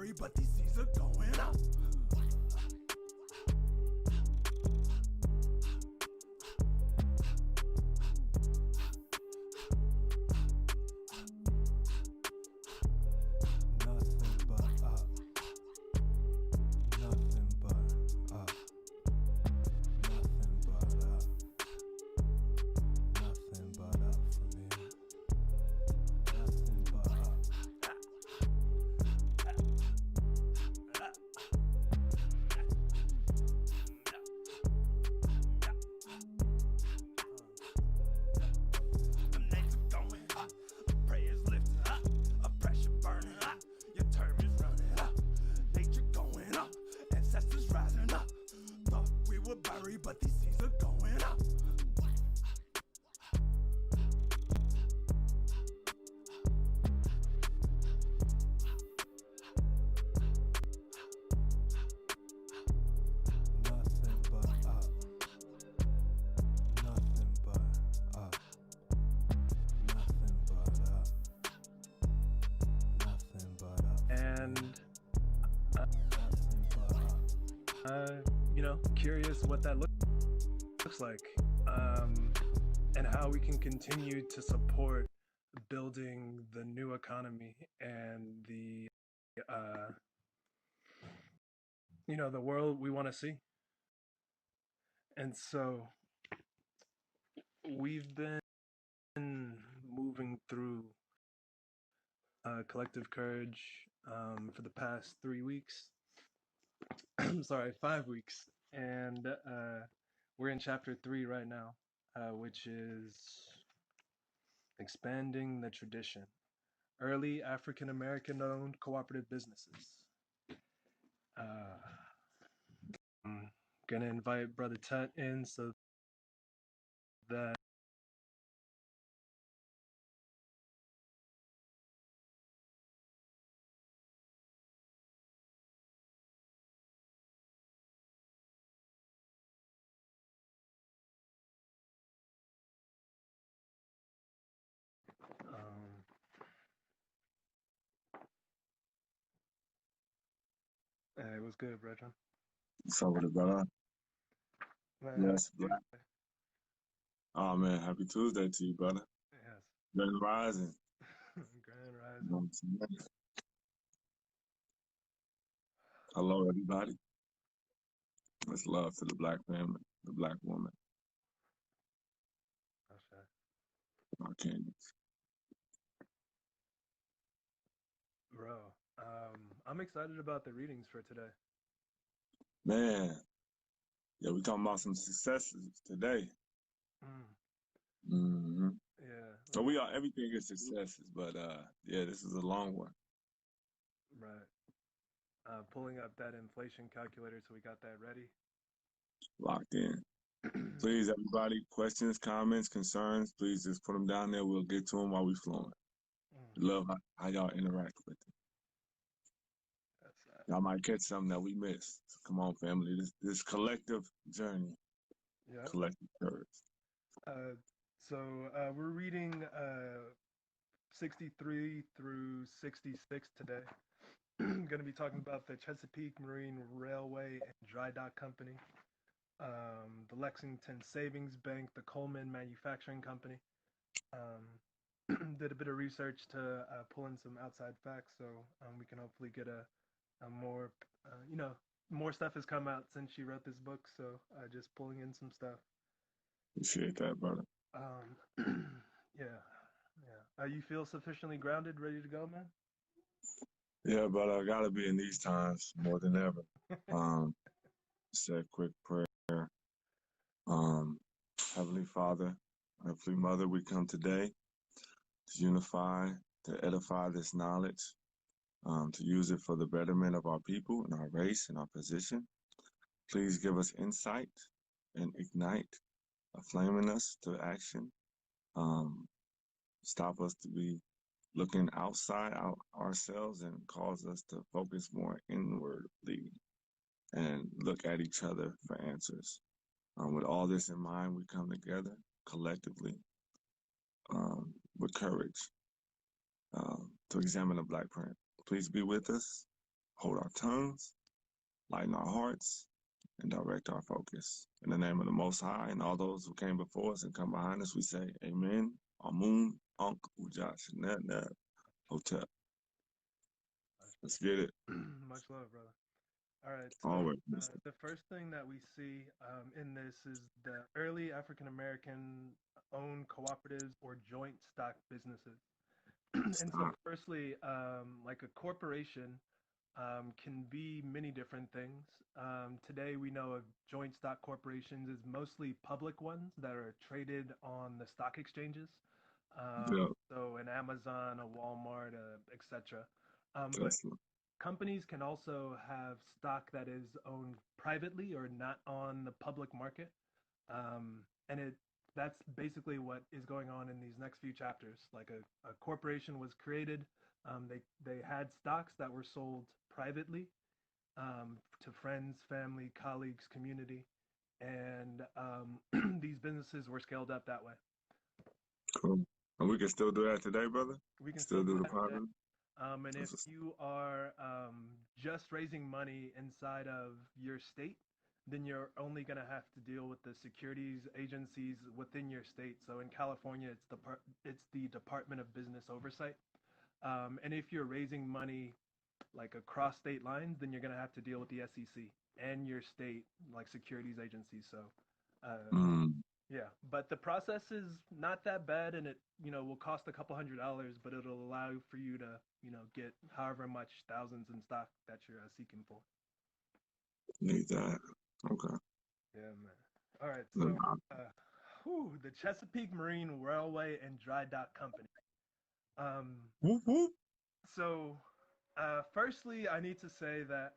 bury, but these seas are going up. But these seas are going up. Nothing but up. Nothing but up. Nothing but up. Nothing but up. And Nothing but up. curious what that looks like, and how we can continue to support building the new economy and the world we want to see. And so we've been moving through Collective Courage for the past 3 weeks. I'm sorry, 5 weeks. And we're in chapter 3 right now, which is expanding the tradition. Early African American owned cooperative businesses. I'm gonna invite Brother Tut in so that it was good, brethren. What's up with it, brother? Man, Yes, Black. Oh man, happy Tuesday to you, brother. yes. Grand Rising. Grand You Rising. know what I'm saying? Hello, everybody. Much love to the Black family, the Black woman, Okay. our kings. Bro, I'm excited about the readings for today. Man, yeah, we talking about some successes today. Mm-hmm. Yeah. So everything is successes, but yeah, this is a long one. Right. Pulling up that inflation calculator, so we got that ready. Locked in. Please, everybody, questions, comments, concerns, please just put them down there. We'll get to them while we flowing. Love how y'all interact with it. That's that. Y'all might catch something that we missed. So come on, family. This collective journey. Yeah. Collective courage. So we're reading 63 through 66 today. Going to be talking about the Chesapeake Marine Railway and Dry Dock Company, the Lexington Savings Bank, the Coleman Manufacturing Company. Did a bit of research to pull in some outside facts, so we can hopefully get a more, more stuff has come out since she wrote this book, so just pulling in some stuff. Appreciate that, brother. Yeah. You feel sufficiently grounded, ready to go, man? Yeah, brother, I gotta be in these times more than ever. Say a quick prayer. Heavenly Father, Heavenly Mother, we come today to unify, to edify this knowledge, to use it for the betterment of our people and our race and our position. Please give us insight and ignite a flame in us to action. Stop us to be looking outside ourselves and cause us to focus more inwardly and look at each other for answers. With all this in mind, we come together collectively with courage to examine the Black print. Please be with us. hold our tongues, lighten our hearts, and direct our focus. In the name of the Most High and all those who came before us and come behind us, we say Amen, Amun, Ankh, Ujash, Nab, Hotep. Let's get it. Much love, brother. All right, so Always. the first thing that we see in this is the early African American owned cooperatives or joint stock businesses. And so, Stop. firstly, like a corporation can be many different things. Today, we know of joint stock corporations as mostly public ones that are traded on the stock exchanges. Yeah, So, an Amazon, a Walmart, etc. But Tesla. companies can also have stock that is owned privately or not on the public market. And that's basically what is going on in these next few chapters. Like a corporation was created. They had stocks that were sold privately to friends, family, colleagues, community, and these businesses were scaled up that way. Cool. And we can still do that today, brother? We can Still still do do the that today. private? And if That's what's- you are just raising money inside of your state, then you're only going to have to deal with the securities agencies within your state. So in California, it's the Department of Business Oversight. And if you're raising money like across state lines, then you're going to have to deal with the SEC and your state like securities agencies. So yeah, but the process is not that bad, and it will cost a couple $100, but it'll allow for you to get however much thousands in stock that you're seeking for. Need that. Okay. Yeah, man. All right, Look, so the Chesapeake Marine Railway and Dry Dock Company. whoop, whoop. So, firstly, I need to say that.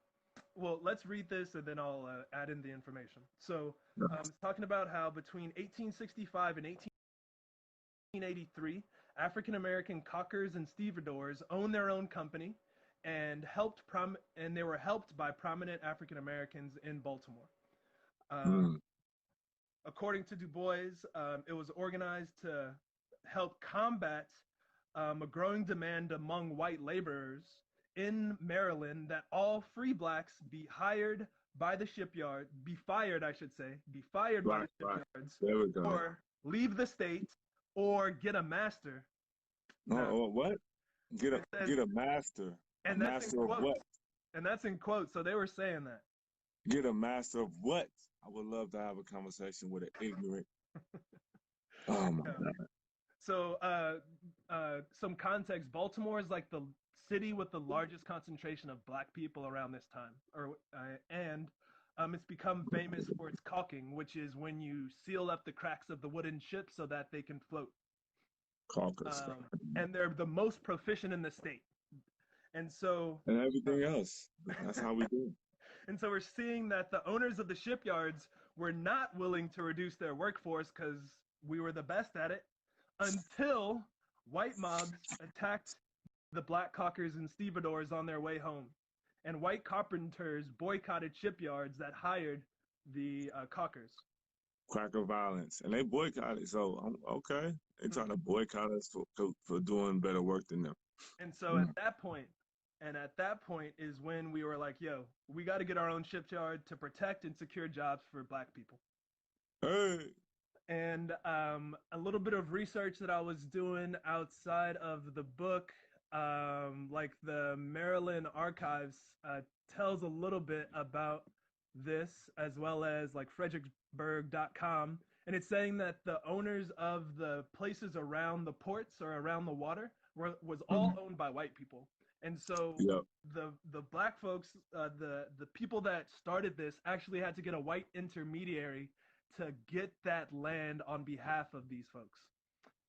Well, let's read this and then I'll add in the information. So, it's talking about how between 1865 and 1883, African American caulkers and stevedores owned their own company and they were helped by prominent African Americans in Baltimore. According to Du Bois, it was organized to help combat a growing demand among white laborers in Maryland that all free blacks be fired by the shipyards, by the shipyards, There we go. or leave the state, or get a master. What? Get a master. And a that's master in of quotes. what? And that's in quotes. So they were saying that. Get a master of what? I would love to have a conversation with an ignorant. Oh my God. So some context, Baltimore is like the city with the largest concentration of black people around this time, and it's become famous for its caulking, which is when you seal up the cracks of the wooden ships so that they can float. Caucus. And they're the most proficient in the state. And so and everything else. That's how we do. And so we're seeing that the owners of the shipyards were not willing to reduce their workforce because we were the best at it, until white mobs attacked the black caulkers and stevedores on their way home. And white carpenters boycotted shipyards that hired the caulkers. Cracker violence. And they boycotted. So, okay. They're trying to boycott us for doing better work than them. And so at that point is when we were like, yo, we got to get our own shipyard to protect and secure jobs for black people. Hey. And a little bit of research that I was doing outside of the book, like the Maryland Archives tells a little bit about this, as well as like Fredericksburg.com. And it's saying that the owners of the places around the ports or around the water was all owned by white people. And so the black folks, the people that started this actually had to get a white intermediary to get that land on behalf of these folks.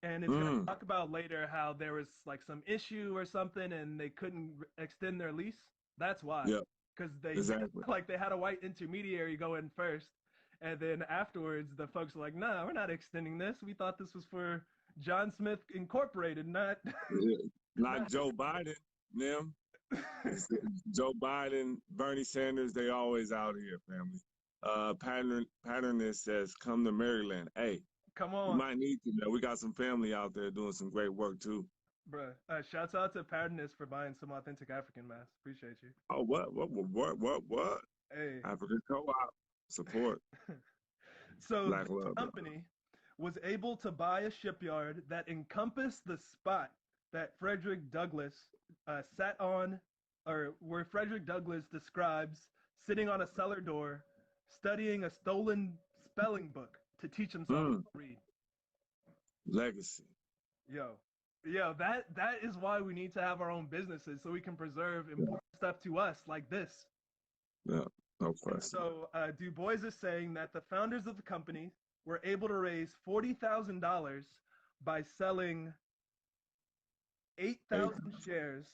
And it's going to talk about later how there was like some issue or something and they couldn't extend their lease. That's why. Because they had a white intermediary go in first. And then afterwards, the folks were like, nah, we're not extending this. We thought this was for John Smith Incorporated, not... Like Joe Biden, them. Joe Biden, Bernie Sanders, they always out here, family. Patternist says, come to Maryland. Hey, come on. You might need to know. We got some family out there doing some great work, too. Bruh. Shouts out to Paradis for buying some authentic African masks. Appreciate you. Oh, what? Hey. African Co-op support So Black this love, bro. company was able to buy a shipyard that encompassed the spot that Frederick Douglass sat on, or where Frederick Douglass describes sitting on a cellar door, studying a stolen spelling book to teach himself Mm, to read. legacy. Yo, yo, that is why we need to have our own businesses so we can preserve Yeah, important stuff to us like this. yeah, no And question. so Du Bois is saying that the founders of the company were able to raise $40,000 by selling Hey, 8,000 shares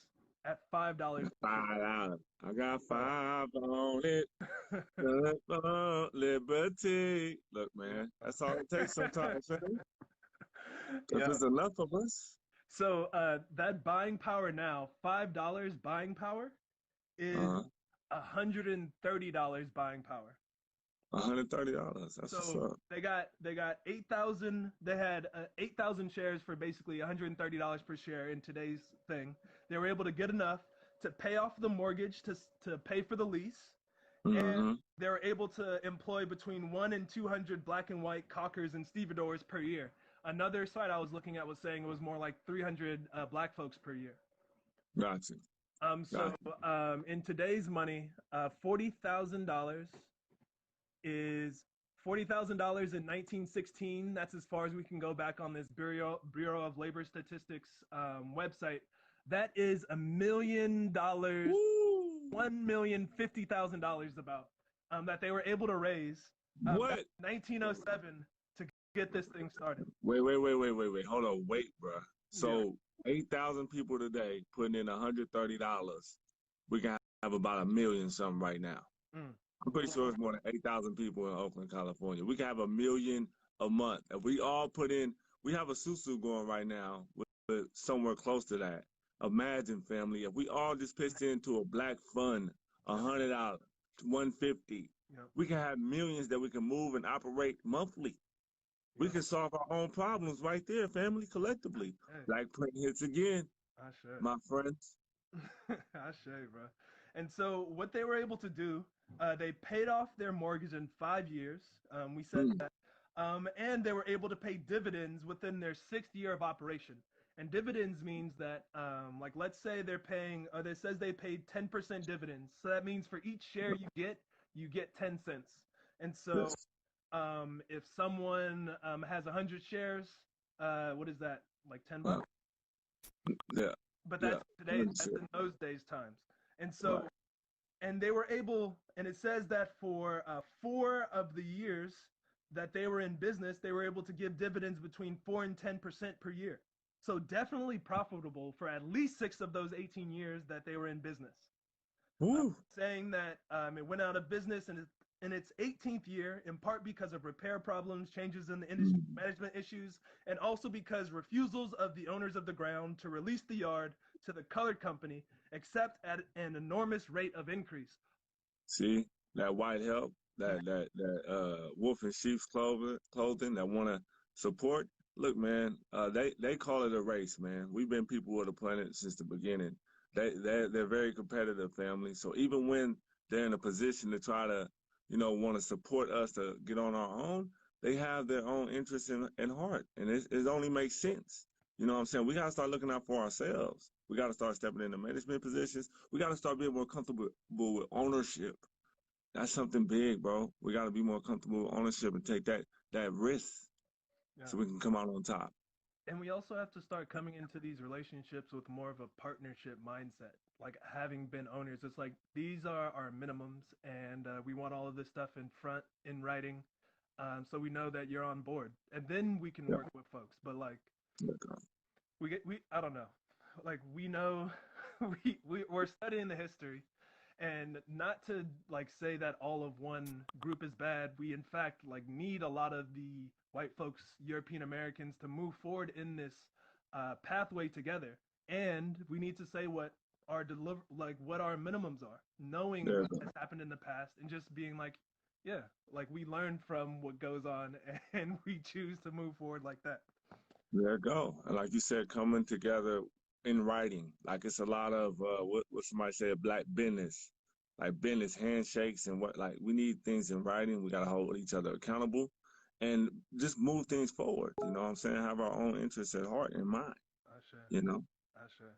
at $5 per $5. I got share. 5 on it. Liberty. Look, man, that's all it takes sometimes, man. If Yeah. it's enough of us, So that buying power now, $5 buying power is uh, $130 buying power. $130. That's what's So up. they got 8,000. They had 8,000 shares for basically $130 per share in today's thing. They were able to get enough to pay off the mortgage to pay for the lease, and Mm-hmm. they were able to employ between 1 and 200 black and white cockers and stevedores per year. Another site I was looking at was saying it was more like 300 black folks per year. Gotcha. So Gotcha. in today's money, $40,000 is $40,000 in 1916. That's as far as we can go back on this Bureau of Labor Statistics website. That is $1,000,000, Woo! $1,050,000 about that they were able to raise back What? in 1907 to get this thing started. Wait. Hold on. Wait, bruh. Yeah. So 8,000 people today putting in $130. We can have about 1,000,000 something right now. Mm. I'm pretty sure it's more than 8,000 people in Oakland, California. We can have 1,000,000 a month. If we all put in, we have a susu going right now with somewhere close to that. Imagine, family, if we all just pitched into a black fund, $100, $150, Yep. we can have millions that we can move and operate monthly. We Yep. can solve our own problems right there, family, collectively. Hey, Black print hits again, I should. my friends. I should, bro. And so what they were able to do, they paid off their mortgage in 5 years. We said Mm, that. And they were able to pay dividends within their 6th year of operation. And dividends means that, like, let's say they're paying, or it says they paid 10% dividends. So that means for each share you get 10 cents. And so yes. if someone has 100 shares, what is that? Like Uh, $10? yeah. But Yeah. that's today, that's Sure. in those days times. And Right. so, and they were able, and it says that for 4 of the years that they were in business, they were able to give dividends between 4 and 10% per year. So definitely profitable for at least 6 of those 18 years that they were in business. Woo. Saying that it went out of business in its 18th year, in part because of repair problems, changes in the industry Mm. management issues, and also because refusals of the owners of the ground to release the yard to the colored company, except at an enormous rate of increase. See that white help, that wolf in sheep's clothing that want to support. Look, man, they call it a race, man. We've been people of the planet since the beginning. They're very competitive, family. So even when they're in a position to try to, want to support us to get on our own, they have their own interests in heart, and it only makes sense. You know what I'm saying? We gotta start looking out for ourselves. We gotta start stepping into management positions. We gotta start being more comfortable with ownership. That's something big, bro. We gotta be more comfortable with ownership and take that risk Yeah. so we can come out on top. And we also have to start coming into these relationships with more of a partnership mindset. Like having been owners, it's like these are our minimums, and we want all of this stuff in front in writing, so we know that you're on board, and then we can Yeah. work with folks. But like Okay. we I don't know, like we know we're studying the history, and not to like say that all of one group is bad. We in fact like need a lot of the white folks, European Americans, to move forward in this pathway together, and we need to say what our what our minimums are, knowing There you what go. has happened in the past, and just being like, yeah, like we learn from what goes on, and we choose to move forward like that. There you go. And like you said, coming together in writing. Like it's a lot of what somebody said, black business, like business handshakes and what. Like we need things in writing. We gotta hold each other accountable, and just move things forward. You know what I'm saying? Have our own interests at heart and mind. Ashe, You know. Ashe.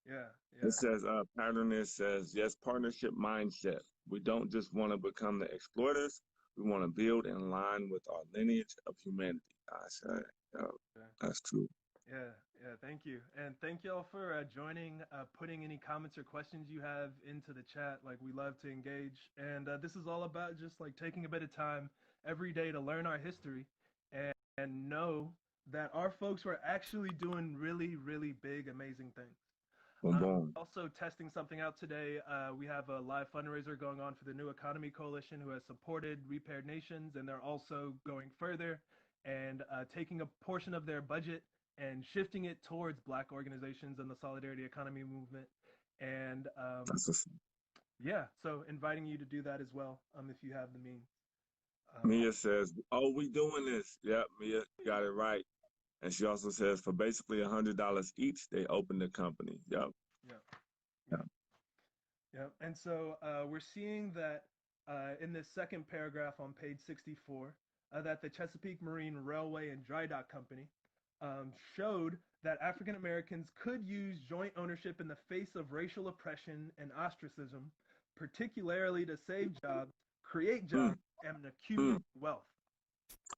Yeah, It yeah, says, Patternist says, yes, partnership mindset. We don't just want to become the exploiters. We want to build in line with our lineage of humanity. I said, yeah, yeah. that's true. Yeah, yeah, thank you. And thank y'all for joining, putting any comments or questions you have into the chat. Like, we love to engage. And this is all about just like taking a bit of time every day to learn our history and know that our folks were actually doing really, really big, amazing things. Boom, boom. Also testing something out today. We have a live fundraiser going on for the New Economy Coalition, who has supported Repaired Nations, and they're also going further and taking a portion of their budget and shifting it towards Black organizations and the Solidarity Economy movement. And That's what's yeah, so inviting you to do that as well, if you have the means. Mia says, oh, we doing this. Yep, Mia, you got it right. And she also says, for basically $100 each, they opened the company. Yep. Yeah. Yep. Yeah. And so we're seeing that in this second paragraph on page 64, that the Chesapeake Marine Railway and Dry Dock Company showed that African Americans could use joint ownership in the face of racial oppression and ostracism, particularly to save jobs, create jobs, and accumulate wealth.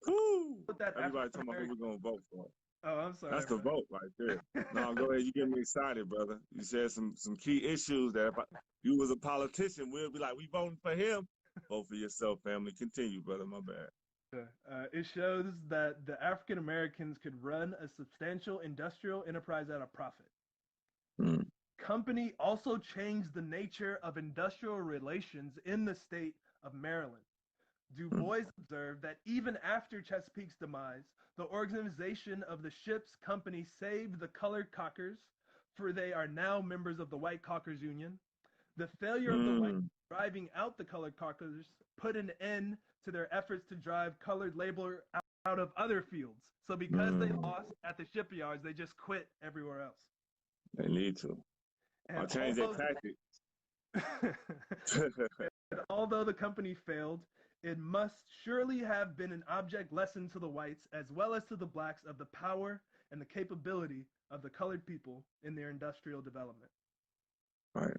Woo! Put that Everybody talking about who we're going to vote for. Oh, I'm sorry. That's the vote right there. No, go ahead. You get me excited, brother. You said some key issues that if you was a politician, we'll be like, we voting for him. Vote for yourself, family. Continue, brother. My bad. It shows that the African Americans could run a substantial industrial enterprise at a profit. Company also changed the nature of industrial relations in the state of Maryland. Du Bois observed that even after Chesapeake's demise, the organization of the ship's company saved the colored caulkers, for they are now members of the White Caulkers Union. The failure of the whites driving out the colored caulkers put an end to their efforts to drive colored labor out of other fields. So because they lost at the shipyards, they just quit everywhere else. They need to. And I'll change their tactics. And although the company failed, it must surely have been an object lesson to the whites as well as to the blacks of the power and the capability of the colored people in their industrial development. Right.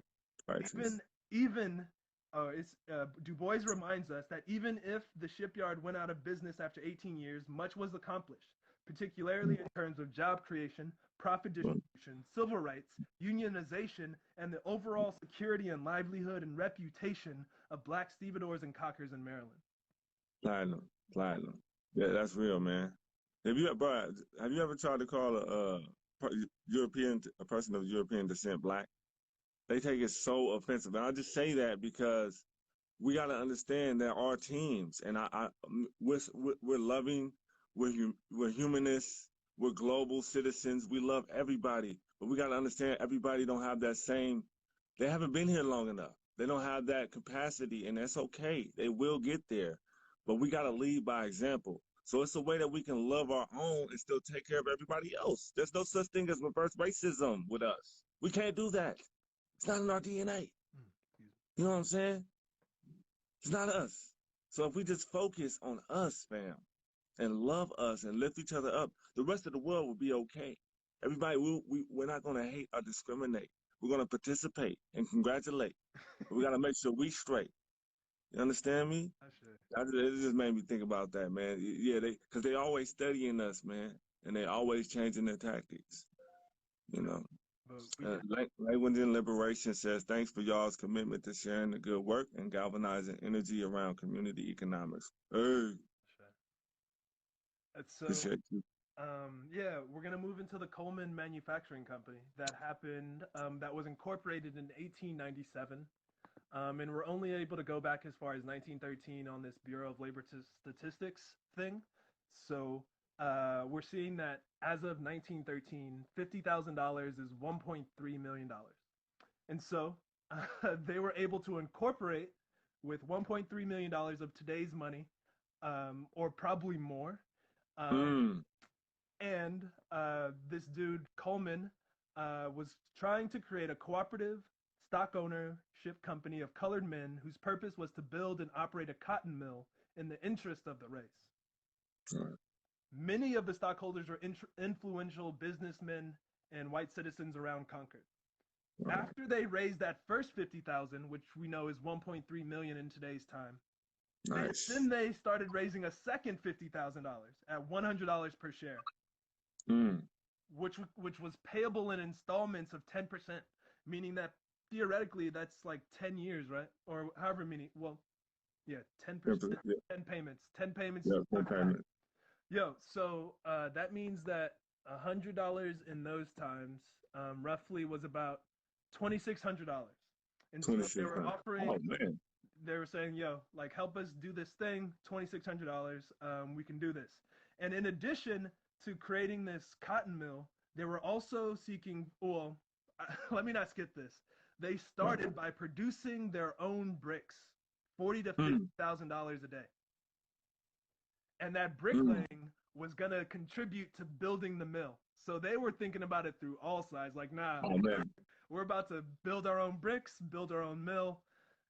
Du Bois reminds us that even if the shipyard went out of business after 18 years, much was accomplished, particularly in terms of job creation, profit distribution, civil rights, unionization, and the overall security and livelihood and reputation of black stevedores and caulkers in Maryland. Platinum. Yeah, that's real, man. Have you ever tried to call a person of European descent black? They take it so offensive. And I just say that because we got to understand there are teams, and we're loving, we're humanists, we're global citizens. We love everybody, but we got to understand everybody don't have that same. They haven't been here long enough. They don't have that capacity, and that's okay. They will get there, but we got to lead by example. So it's a way that we can love our own and still take care of everybody else. There's no such thing as reverse racism with us. We can't do that. It's not in our DNA. You know what I'm saying? It's not us. So if we just focus on us, fam, and love us and lift each other up, the rest of the world will be okay. Everybody, we're not going to hate or discriminate. We're going to participate and congratulate. But we got to make sure we straight. You understand me? It just made me think about that, man. Yeah, because they always studying us, man, and they always changing their tactics. You know. Language and Liberation says, thanks for y'all's commitment to sharing the good work and galvanizing energy around community economics. Hey. So, yeah, we're going to move into the Coleman Manufacturing Company that happened, that was incorporated in 1897. And we're only able to go back as far as 1913 on this Bureau of Labor Statistics thing. So we're seeing that as of 1913, $50,000 is $1.3 million. And so they were able to incorporate with $1.3 million of today's money, or probably more. And this dude, Coleman, was trying to create a cooperative stock ownership company of colored men whose purpose was to build and operate a cotton mill in the interest of the race. Right. Many of the stockholders were influential businessmen and white citizens around Concord. Right. After they raised that first 50,000, which we know is 1.3 million in today's time, Nice. then they started raising a second $50,000 at $100 per share, Mm. which was payable in installments of 10%, meaning that theoretically that's like 10 years, right? Or however many. Well, yeah, 10%, Yeah. 10 payments, 10 payments. Yeah. Full payment. Yo, so that means that $100 in those times roughly was about $2,600, and so they were 2600. offering. Oh man. They were saying, "Yo, like help us do this thing, $2,600. We can do this." And in addition to creating this cotton mill, they were also seeking. Well, let me not skip this. They started by producing their own bricks, $40,000 to $50,000 a day. And that bricklaying was going to contribute to building the mill. So they were thinking about it through all sides. Like, nah, Oh man. we're about to build our own bricks, build our own mill.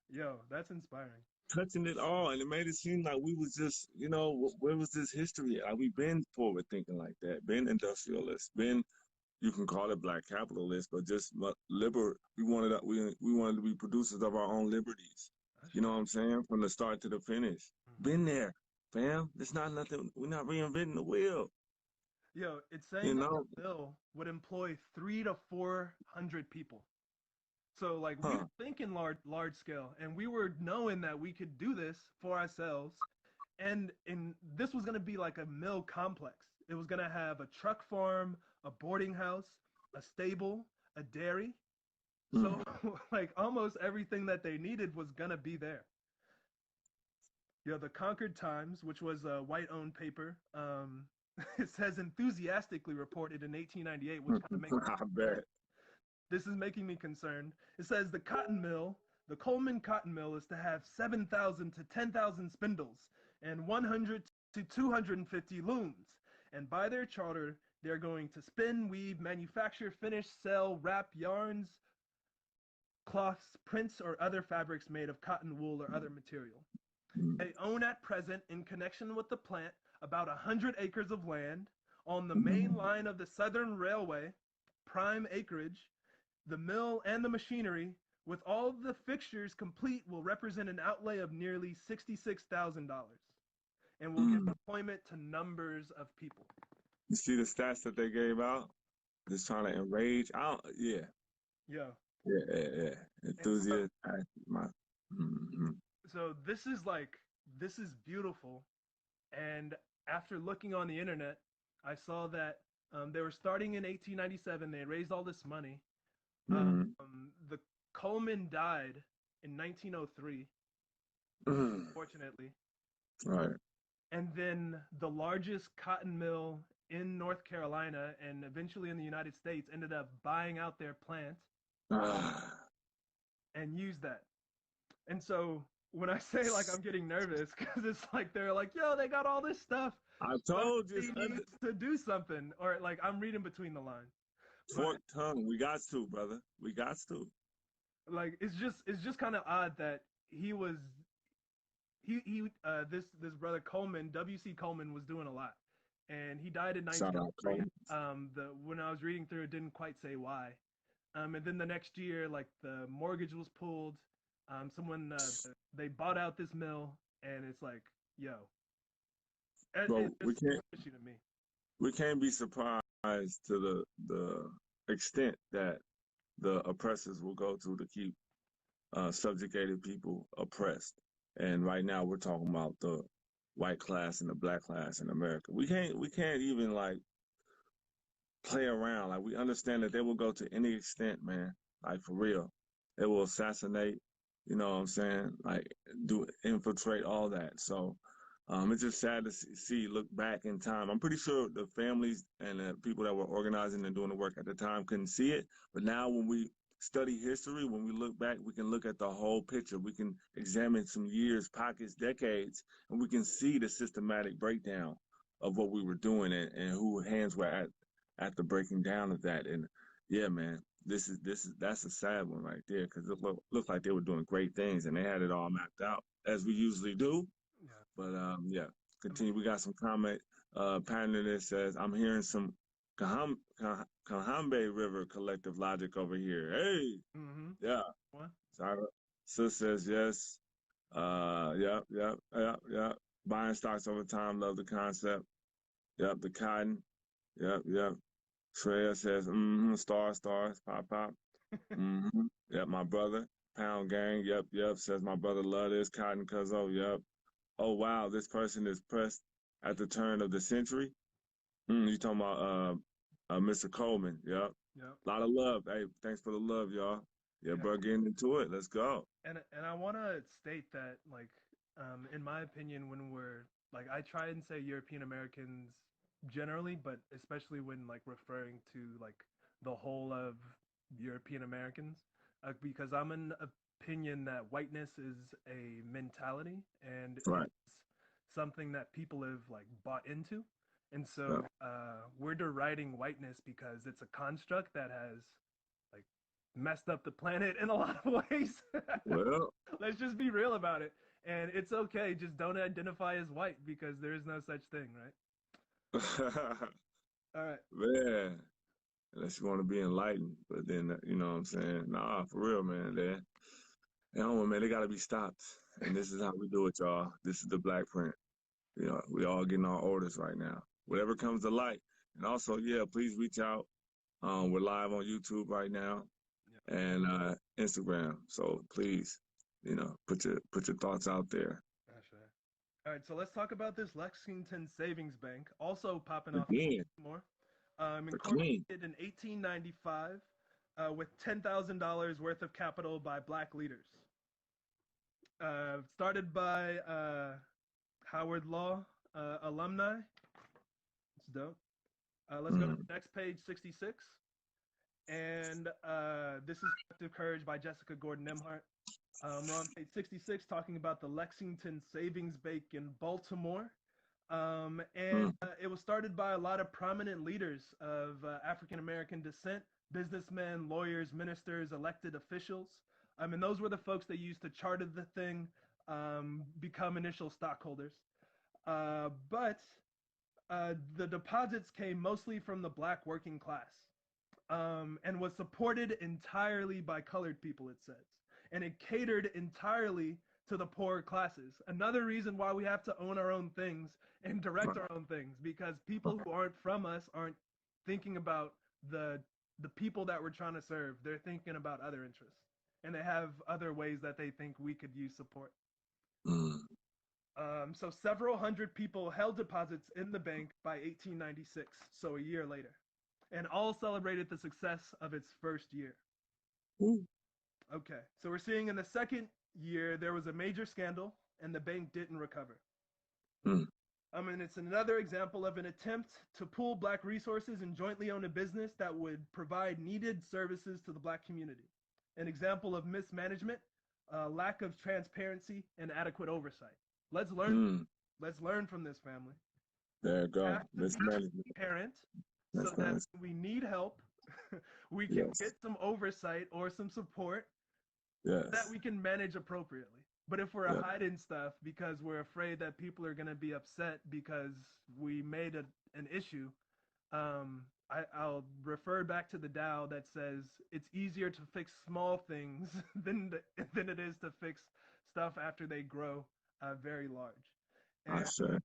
Yo, that's inspiring. Touching it all, and it made it seem like we was just, where was this history? Like we've been forward thinking like that, been industrialists, been, you can call it black capitalists, but just we wanted to be producers of our own liberties. You know what I'm saying? From the start to the finish. Been there, fam. It's not nothing. We're not reinventing the wheel. Yo, it's saying that the mill would employ 300 to 400 people. So like we were thinking large scale, and we were knowing that we could do this for ourselves, and this was gonna be like a mill complex. It was gonna have a truck farm, a boarding house, a stable, a dairy. So like almost everything that they needed was gonna be there. You know, the Concord Times, which was a white-owned paper, it says enthusiastically reported in 1898, which kind of makes I bet. This is making me concerned. It says the cotton mill, the Coleman Cotton Mill, is to have 7,000 to 10,000 spindles and 100 to 250 looms. And by their charter, they're going to spin, weave, manufacture, finish, sell, wrap yarns, cloths, prints, or other fabrics made of cotton, wool, or other material. They own at present, in connection with the plant, about 100 acres of land on the main line of the Southern Railway, prime acreage. The mill and the machinery, with all the fixtures complete, will represent an outlay of nearly $66,000 and will give employment to numbers of people. You see the stats that they gave out? Just trying to enrage. Yeah. Yeah. Enthusiast. So this is beautiful. And after looking on the internet, I saw that they were starting in 1897. They raised all this money. The Coleman died in 1903, unfortunately. Right. And then the largest cotton mill in North Carolina and eventually in the United States ended up buying out their plant and used that. And so when I say like I'm getting nervous, because it's like they're like, yo, they got all this stuff. I told you. They need to do something. Or like I'm reading between the lines. Forked tongue. We got to, brother. We got to. Like it's just kind of odd that this brother Coleman, W.C. Coleman, was doing a lot, and he died in 1903. When I was reading through, it didn't quite say why. And then the next year, like the mortgage was pulled. They bought out this mill, and it's like, yo, we can't be surprised to the extent that the oppressors will go to keep subjugated people oppressed. And right now we're talking about the white class and the black class in America. We can't even like play around. Like we understand that they will go to any extent, man. Like for real. They will assassinate, you know what I'm saying? Like infiltrate all that. So it's just sad to look back in time. I'm pretty sure the families and the people that were organizing and doing the work at the time couldn't see it. But now when we study history, when we look back, we can look at the whole picture. We can examine some years, pockets, decades, and we can see the systematic breakdown of what we were doing and who hands were at the breaking down of that. And, Yeah, man. That's a sad one right there because it looked like they were doing great things and they had it all mapped out as we usually do. Yeah. But yeah, I mean, continue. We got some comment pattern that says, I'm hearing some Kahambe River collective logic over here. Hey, mm-hmm. yeah. What? Sarah. Sis says yes. Yep. Buying stocks over time, love the concept. Yep, the cotton. Yep. Shreya says, stars, pop. Yep, my brother. Pound gang, yep. Says my brother love this cotton cuzzo, yep. Oh wow, this person is pressed at the turn of the century. You talking about Mr. Coleman? Yep. Yep. A lot of love. Hey, thanks for the love, y'all. Yeah, Yeah. bro, getting into it. Let's go. And I want to state that, like, in my opinion, when we're like, I try and say European Americans generally, but especially when like referring to like the whole of European Americans, because I'm in opinion that whiteness is a mentality and Right. it's something that people have like bought into, and Yep. so we're deriding whiteness because it's a construct that has like messed up the planet in a lot of ways. Well, Let's just be real about it. And it's okay. Just don't identify as white because there is no such thing, right? All right. man, unless you want to be enlightened, but then you know what I'm saying? Nah, for real, man. Man, they gotta be stopped. And this is how we do it, y'all. This is the Black Print. You know, we all getting our orders right now. Whatever comes to light. And also, yeah, please reach out. We're live on YouTube right now Yeah. and Instagram. So please, put your thoughts out there. Sure. All right. So let's talk about this Lexington Savings Bank, also popping off Again, more. the queen. Incorporated in 1895 with $10,000 worth of capital by black leaders. Started by Howard Law alumni. It's dope. Let's go to Mm. the next page, 66. And this is Collective Courage by Jessica Gordon Emhart. We're on page 66 talking about the Lexington Savings Bank in Baltimore. It was started by a lot of prominent leaders of African American descent, businessmen, lawyers, ministers, elected officials. And those were the folks that used to charter the thing, become initial stockholders. But the deposits came mostly from the black working class, and was supported entirely by colored people, it says. And it catered entirely to the poorer classes. Another reason why we have to own our own things and direct our own things, because people who aren't from us aren't thinking about the people that we're trying to serve. They're thinking about other interests, and they have other ways that they think we could use support. Mm. So several hundred people held deposits in the bank by 1896, so a year later, and all celebrated the success of its first year. Ooh. Okay, so we're seeing in the second year there was a major scandal and the bank didn't recover. Mm. And it's another example of an attempt to pool black resources and jointly own a business that would provide needed services to the black community. An example of mismanagement, lack of transparency, and adequate oversight. Let's learn. Mm. Let's learn from this, family. There you go. Have to be Mismanagement. transparent so That's that nice. when we need help, we can Yes. get some oversight or some support Yes. that we can manage appropriately. But if we're Yeah. hiding stuff because we're afraid that people are going to be upset because we made an issue, I'll refer back to the Tao that says it's easier to fix small things than it is to fix stuff after they grow very large. I And say.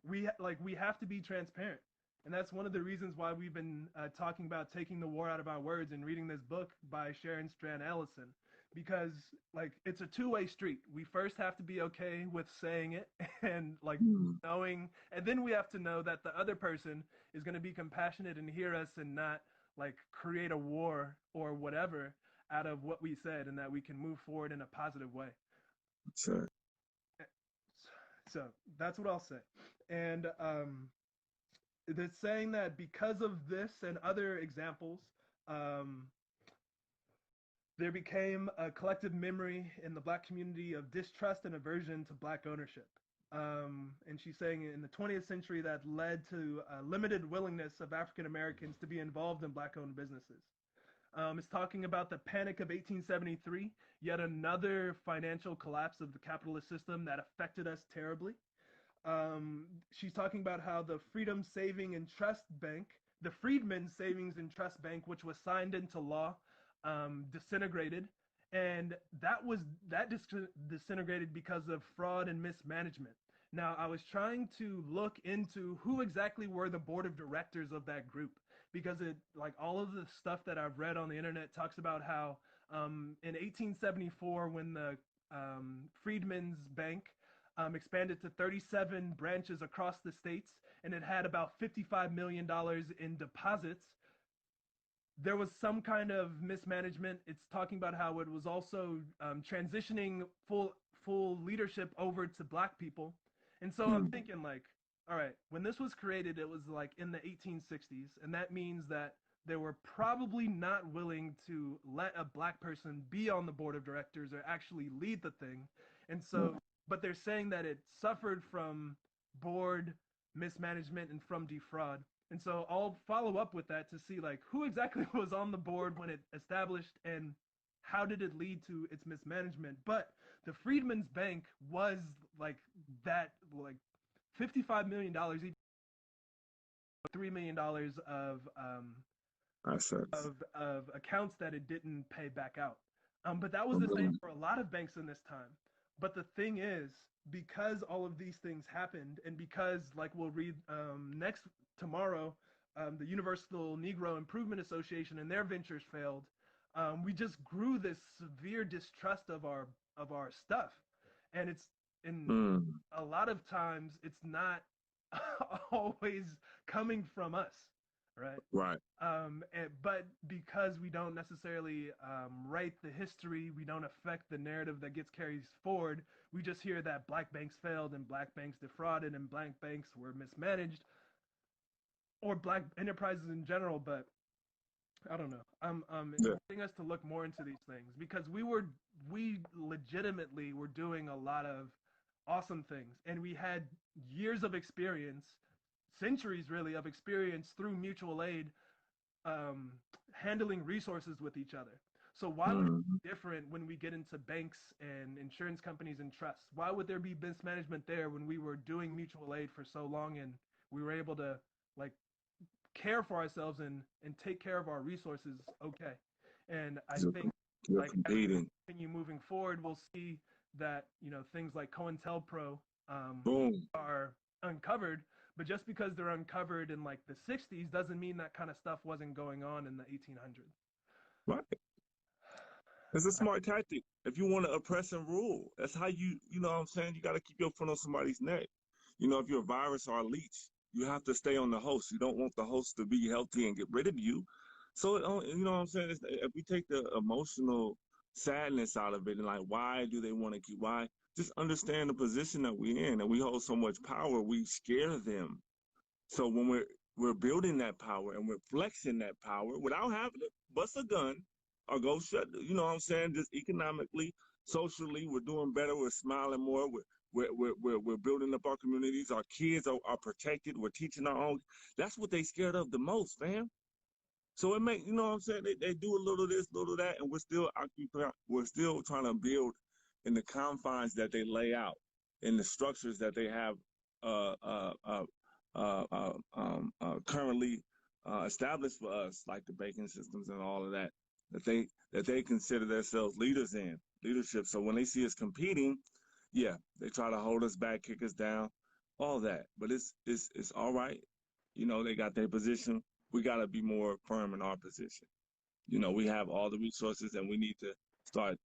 we have to be transparent, and that's one of the reasons why we've been talking about taking the war out of our words and reading this book by Sharon Strand Ellison, because like it's a two-way street. We first have to be okay with saying it and like Mm. knowing, and then we have to know that the other person is going to be compassionate and hear us and not like create a war or whatever out of what we said, and that we can move forward in a positive way. Sure. So that's what I'll say. And they're saying that because of this and other examples, there became a collective memory in the black community of distrust and aversion to black ownership. And she's saying in the 20th century that led to a limited willingness of African Americans to be involved in black-owned businesses. It's talking about the Panic of 1873, yet another financial collapse of the capitalist system that affected us terribly. She's talking about how the Freedom Saving and Trust Bank, the Freedmen's Savings and Trust Bank, which was signed into law, disintegrated, and that disintegrated because of fraud and mismanagement. Now, I was trying to look into who exactly were the board of directors of that group, because it, like, all of the stuff that I've read on the internet talks about how in 1874, when the Freedmen's Bank expanded to 37 branches across the states, and it had about $55 million in deposits, there was some kind of mismanagement. It's talking about how it was also transitioning full leadership over to black people. And so I'm thinking, like, all right, when this was created, it was like in the 1860s, and that means that they were probably not willing to let a black person be on the board of directors or actually lead the thing. And so, but they're saying that it suffered from board mismanagement and from defraud. And so I'll follow up with that to see, like, who exactly was on the board when it established and how did it lead to its mismanagement. But the Freedmen's Bank was like that, like $55 million, $3 million of assets. of accounts that it didn't pay back out. But that was the same for a lot of banks in this time. But the thing is, because all of these things happened, and because, like we'll read tomorrow, the Universal Negro Improvement Association and their ventures failed, we just grew this severe distrust of our stuff. And it's in a lot of times it's not always coming from us, right? Right. But because we don't necessarily write the history, we don't affect the narrative that gets carried forward. We just hear that black banks failed and black banks defrauded and black banks were mismanaged, or black enterprises in general. But I don't know. It's getting us to look more into these things, because we legitimately were doing a lot of awesome things, and we had years of experience, centuries really of experience through mutual aid, handling resources with each other. So why would it be different when we get into banks and insurance companies and trusts? Why would there be mismanagement there when we were doing mutual aid for so long and we were able to, like, care for ourselves and take care of our resources? Okay. And I think, like, as we continue moving forward, we'll see that, you know, things like COINTELPRO are uncovered. But just because they're uncovered in like the 60s doesn't mean that kind of stuff wasn't going on in the 1800s. Right. It's a smart tactic. If you want to oppress and rule, that's how you know what I'm saying? You got to keep your foot on somebody's neck. You know, if you're a virus or a leech, you have to stay on the host. You don't want the host to be healthy and get rid of you. So, you know what I'm saying? If we take the emotional sadness out of it and, like, why do they want to keep, why? Just understand the position that we're in, and we hold so much power, we scare them. So when we're building that power and we're flexing that power without having to bust a gun or go shut, you know what I'm saying? Just economically, socially, we're doing better. We're smiling more. We're building up our communities. Our kids are protected. We're teaching our own. That's what they scared of the most, fam. So it make, you know what I'm saying? They do a little of this, little of that, and we're still trying to build in the confines that they lay out, in the structures that they have currently established for us, like the banking systems and all of that, that they consider themselves leaders in leadership. So when they see us competing, yeah, they try to hold us back, kick us down, all that. But it's all right. You know, they got their position. We got to be more firm in our position. You know, we have all the resources, and we need to start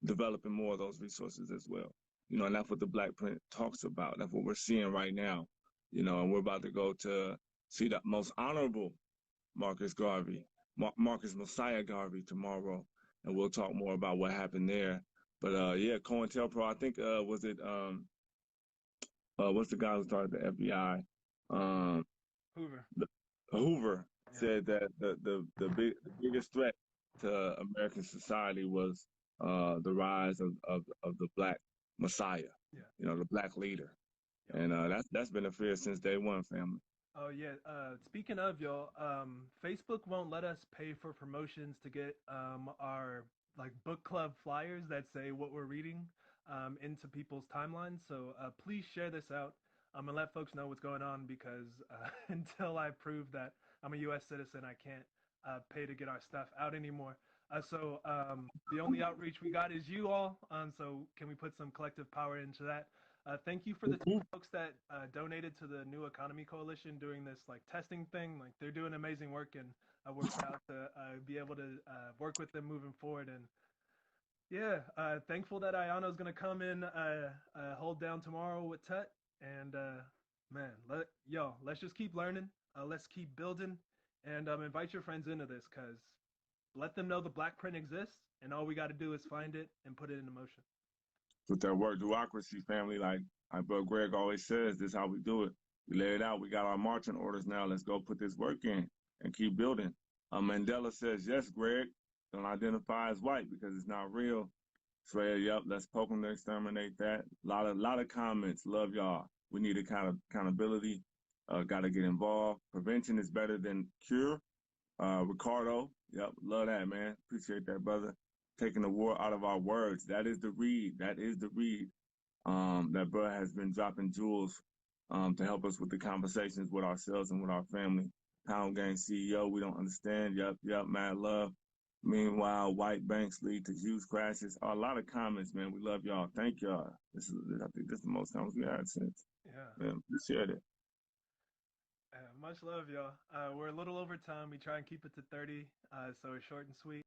developing more of those resources as well. You know, and that's what the Black Print talks about. That's what we're seeing right now. You know, and we're about to go to see the most honorable Marcus Mosiah Garvey tomorrow, and we'll talk more about what happened there. But yeah, COINTELPRO, I think was it what's the guy who started the FBI? Hoover said that the biggest threat to American society was the rise of the Black Messiah, you know, the Black leader. Yo. And that's been a fear since day one, family. Oh yeah. Speaking of y'all, Facebook won't let us pay for promotions to get our like book club flyers that say what we're reading into people's timelines. So please share this out. I'm gonna let folks know what's going on because until I prove that I'm a U.S. citizen, I can't pay to get our stuff out anymore. So the only outreach we got is you all. So can we put some collective power into that? Thank you for the folks that donated to the New Economy Coalition doing this like testing thing. Like they're doing amazing work, and we're proud to be able to work with them moving forward. And yeah, thankful that Ayano is gonna come in, hold down tomorrow with Tut. And man, let's just keep learning. Let's keep building, and invite your friends into this, cause let them know the Black Print exists, and all we got to do is find it and put it into motion. With that word democracy, family, like Bro Greg always says, this is how we do it. We lay it out. We got our marching orders now. Let's go put this work in and keep building. Mandela says, yes, Greg, don't identify as white because it's not real. Freya, yep, let's poke them to exterminate that. Lot of comments. Love y'all. We need accountability. Got to get involved. Prevention is better than cure. Ricardo, yep, love that, man. Appreciate that, brother. Taking the war out of our words. That is the read. That is the read. That brother has been dropping jewels to help us with the conversations with ourselves and with our family. Pound Gang CEO, we don't understand. Yep, mad love. Meanwhile, white banks lead to huge crashes. A lot of comments, man. We love y'all. Thank y'all. I think this is the most times we had since. Yeah. Man, appreciate it. Much love, y'all. We're a little over time. We try and keep it to 30, so it's short and sweet.